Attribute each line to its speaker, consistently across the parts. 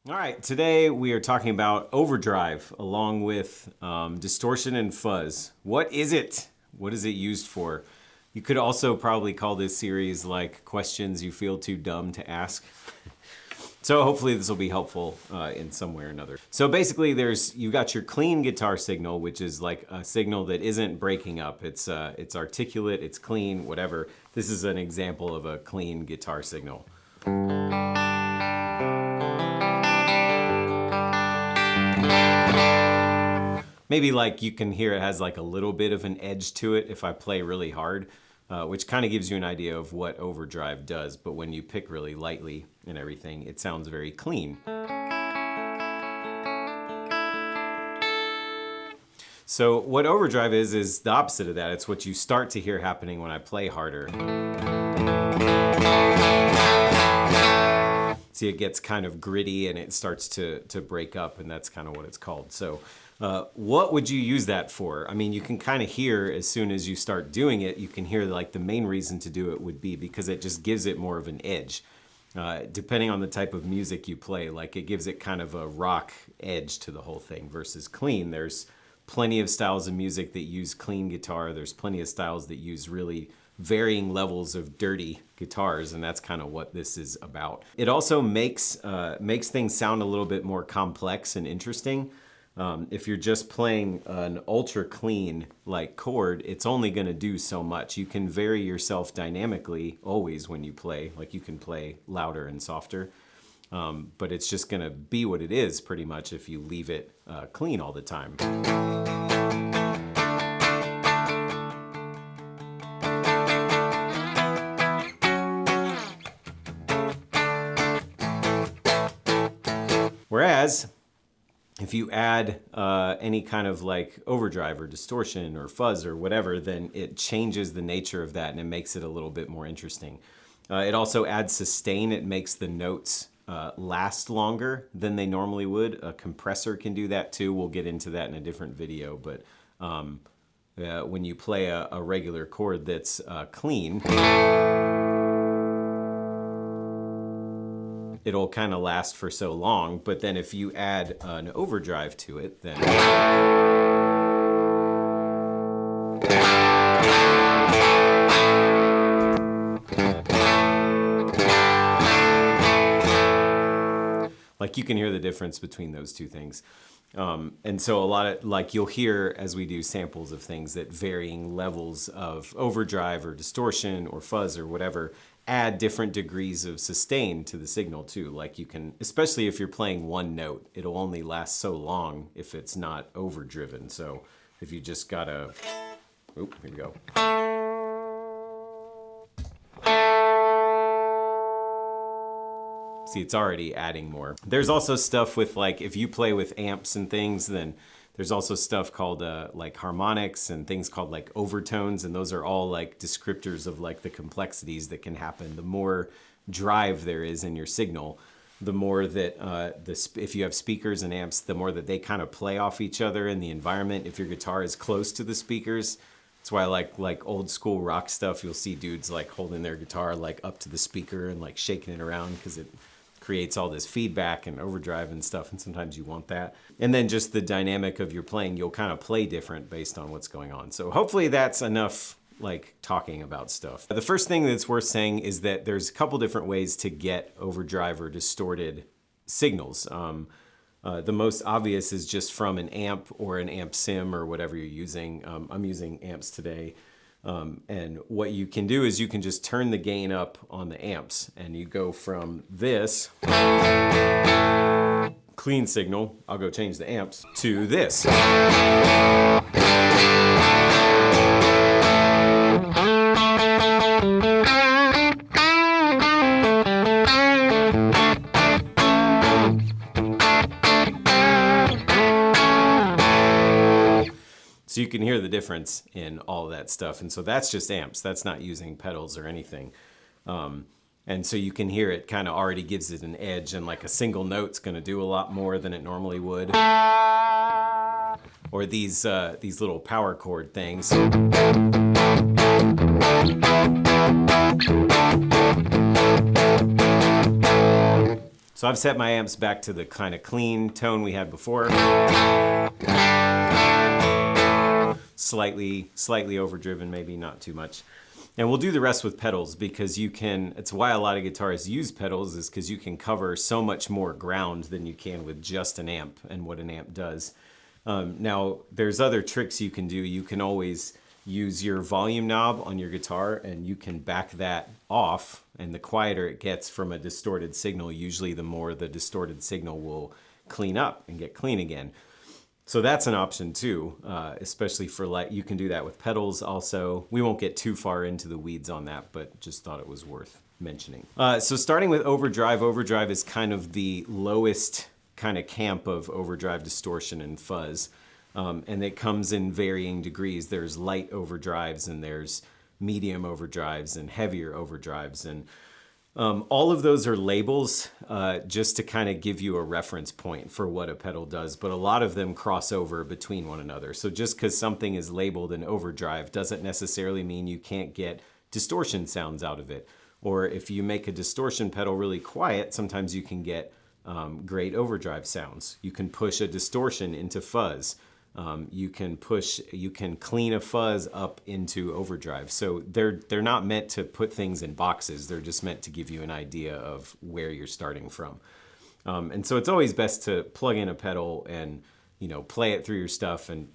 Speaker 1: All right, today we are talking about Overdrive along with Distortion and Fuzz. What is it? What is it used for? You could also probably call this series like questions you feel too dumb to ask. So hopefully this will be helpful in some way or another. So basically you've got your clean guitar signal, which is like a signal that isn't breaking up. It's articulate, it's clean, whatever. This is an example of a clean guitar signal. Maybe like you can hear it has like a little bit of an edge to it if I play really hard, which kind of gives you an idea of what overdrive does. But when you pick really lightly and everything, it sounds very clean. So what overdrive is the opposite of that. It's what you start to hear happening when I play harder. See, it gets kind of gritty and it starts to break up, and that's kind of what it's called. So what would you use that for? I mean, you can kind of hear as soon as you start doing it, you can hear like the main reason to do it would be because it just gives it more of an edge. Depending on the type of music you play, like it gives it kind of a rock edge to the whole thing versus clean. There's plenty of styles of music that use clean guitar. There's plenty of styles that use really varying levels of dirty guitars, and that's kind of what this is about. It also makes things sound a little bit more complex and interesting. If you're just playing an ultra clean like chord, it's only going to do so much. You can vary yourself dynamically always when you play, like you can play louder and softer, but it's just going to be what it is pretty much if you leave it clean all the time. Whereas, if you add any kind of like overdrive or distortion or fuzz or whatever, then it changes the nature of that and it makes it a little bit more interesting. It also adds sustain. It makes the notes last longer than they normally would. A compressor can do that too. We'll get into that in a different video, but when you play a regular chord that's clean, it'll kind of last for so long, but then if you add an overdrive to it, then like you can hear the difference between those two things. And so a lot of, like you'll hear as we do samples of things that varying levels of overdrive or distortion or fuzz or whatever add different degrees of sustain to the signal too. Like you can, especially if you're playing one note, it'll only last so long if it's not overdriven. So if you just gotta, oop, here we go. See, it's already adding more. There's also stuff with like, if you play with amps and things, then there's also stuff called like harmonics and things called like overtones, and those are all like descriptors of like the complexities that can happen. The more drive there is in your signal, the more that if you have speakers and amps, the more that they kind of play off each other in the environment. If your guitar is close to the speakers, that's why like old school rock stuff, you'll see dudes like holding their guitar like up to the speaker and like shaking it around because it creates all this feedback and overdrive and stuff, and sometimes you want that. And then just the dynamic of your playing, you'll kind of play different based on what's going on. So hopefully that's enough like talking about stuff. The first thing that's worth saying is that there's a couple different ways to get overdrive or distorted signals. The most obvious is just from an amp or an amp sim or whatever you're using. I'm using amps today. And what you can do is you can just turn the gain up on the amps, and you go from this clean signal, I'll go change the amps, to this. So you can hear the difference in all of that stuff. And so that's just amps. That's not using pedals or anything. And so you can hear it kind of already gives it an edge, and like a single note's going to do a lot more than it normally would. Or these little power chord things. So I've set my amps back to the kind of clean tone we had before. Slightly overdriven, maybe not too much. And we'll do the rest with pedals because you can, it's why a lot of guitarists use pedals, is because you can cover so much more ground than you can with just an amp and what an amp does. Now, there's other tricks you can do. You can always use your volume knob on your guitar and you can back that off, and the quieter it gets from a distorted signal, usually the more the distorted signal will clean up and get clean again. So that's an option too, especially for you can do that with pedals also. We won't get too far into the weeds on that, but just thought it was worth mentioning. So starting with overdrive. Overdrive is kind of the lowest kind of camp of overdrive, distortion, and fuzz. And it comes in varying degrees. There's light overdrives and there's medium overdrives and heavier overdrives. And all of those are labels just to kind of give you a reference point for what a pedal does, but a lot of them cross over between one another. So just because something is labeled an overdrive doesn't necessarily mean you can't get distortion sounds out of it. Or if you make a distortion pedal really quiet, sometimes you can get great overdrive sounds. You can push a distortion into fuzz. You can clean a fuzz up into overdrive. So they're not meant to put things in boxes. They're just meant to give you an idea of where you're starting from. And so it's always best to plug in a pedal and, play it through your stuff and,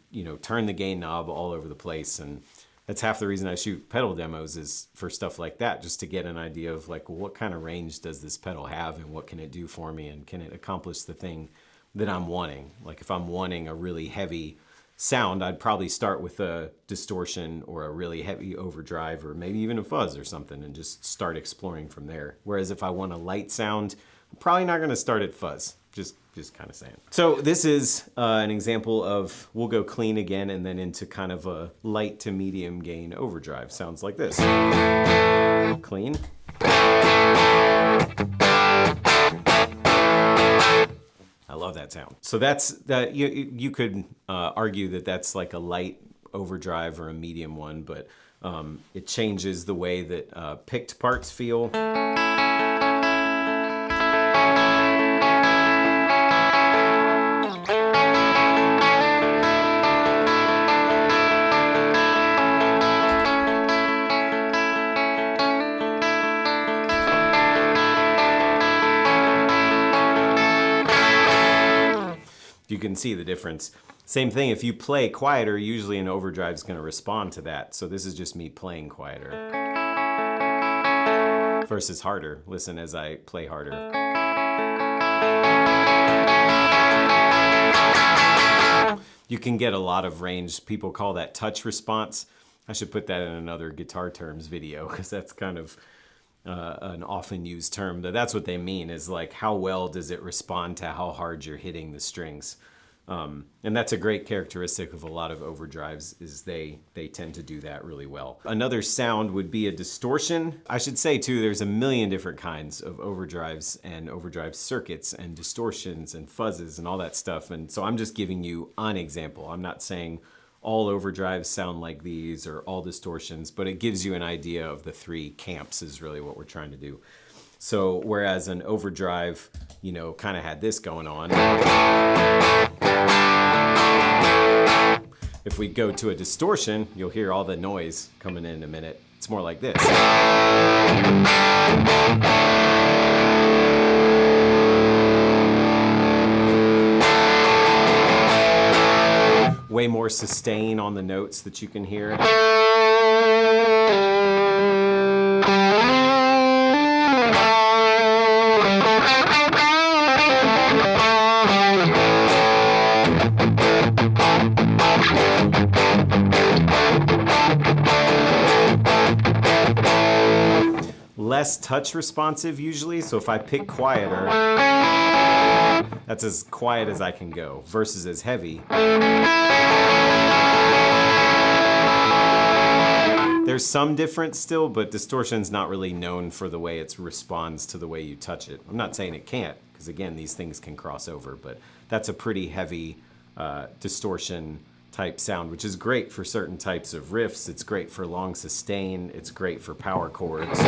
Speaker 1: turn the gain knob all over the place. And that's half the reason I shoot pedal demos, is for stuff like that, just to get an idea of like, well, what kind of range does this pedal have and what can it do for me, and can it accomplish the thing that I'm wanting. Like if I'm wanting a really heavy sound, I'd probably start with a distortion or a really heavy overdrive, or maybe even a fuzz or something, and just start exploring from there. Whereas if I want a light sound, I'm probably not going to start at fuzz. Just kind of saying. So this is an example of, we'll go clean again and then into kind of a light to medium gain overdrive. Sounds like this. Clean. I love that sound. So that's that. You could argue that that's like a light overdrive or a medium one, but it changes the way that picked parts feel. You can see the difference. Same thing, if you play quieter, usually an overdrive is going to respond to that. So this is just me playing quieter versus harder. Listen as I play harder. You can get a lot of range. People call that touch response. I should put that in another guitar terms video, because that's kind of an often used term, but that's what they mean, is like how well does it respond to how hard you're hitting the strings. And that's a great characteristic of a lot of overdrives, is they tend to do that really well. Another sound would be a distortion. I should say too, there's a million different kinds of overdrives and overdrive circuits and distortions and fuzzes and all that stuff. And so I'm just giving you an example. I'm not saying all overdrives sound like these or all distortions, but it gives you an idea of the three camps is really what we're trying to do. So whereas an overdrive, kind of had this going on, if we go to a distortion, you'll hear all the noise coming in a minute. It's more like this. Way more sustain on the notes that you can hear. Less touch responsive usually, so if I pick quieter, that's as quiet as I can go, versus as heavy. There's some difference still, but distortion's not really known for the way it responds to the way you touch it. I'm not saying it can't, because again, these things can cross over, but that's a pretty heavy distortion type sound, which is great for certain types of riffs. It's great for long sustain. It's great for power chords.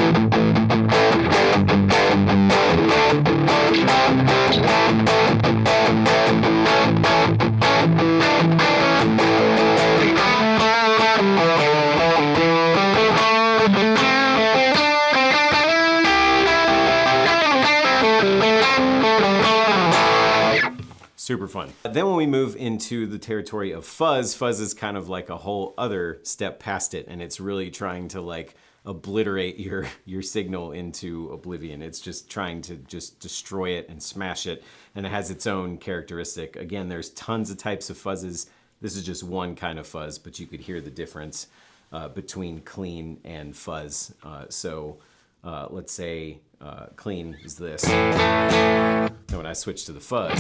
Speaker 1: Super fun. Then when we move into the territory of fuzz, fuzz is kind of like a whole other step past it, and it's really trying to like obliterate your signal into oblivion. It's just trying to just destroy it and smash it, and it has its own characteristic. Again, there's tons of types of fuzzes. This is just one kind of fuzz, but you could hear the difference between clean and fuzz. Let's say clean is this. And when I switch to the fuzz,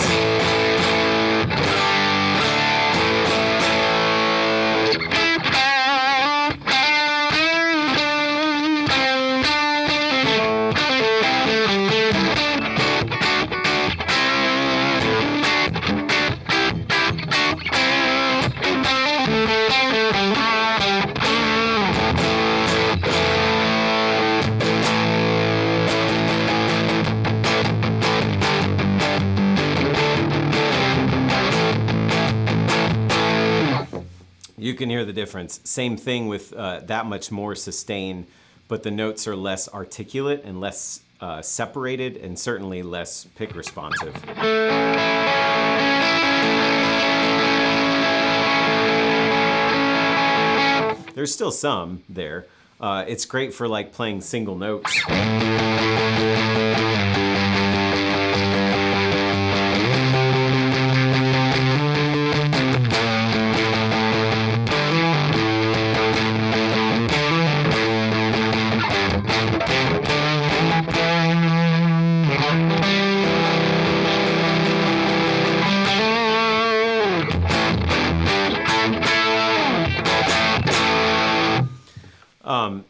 Speaker 1: you can hear the difference. Same thing with that much more sustain, but the notes are less articulate and less separated, and certainly less pick responsive. There's still some there. It's great for like playing single notes.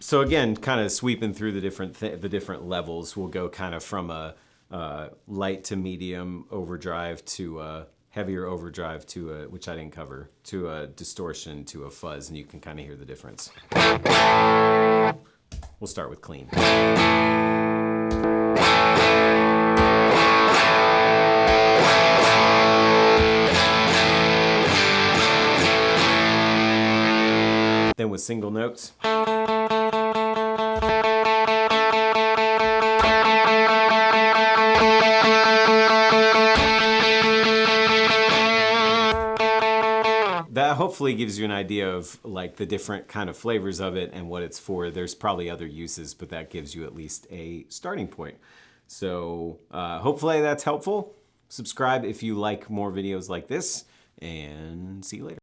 Speaker 1: So again, kind of sweeping through the different levels, we'll go kind of from a light to medium overdrive to a heavier overdrive to a, which I didn't cover, to a distortion to a fuzz, and you can kind of hear the difference. We'll start with clean. Then with single notes. That hopefully gives you an idea of like the different kind of flavors of it and what it's for. There's probably other uses, but that gives you at least a starting point. So hopefully that's helpful. Subscribe if you like more videos like this, and see you later.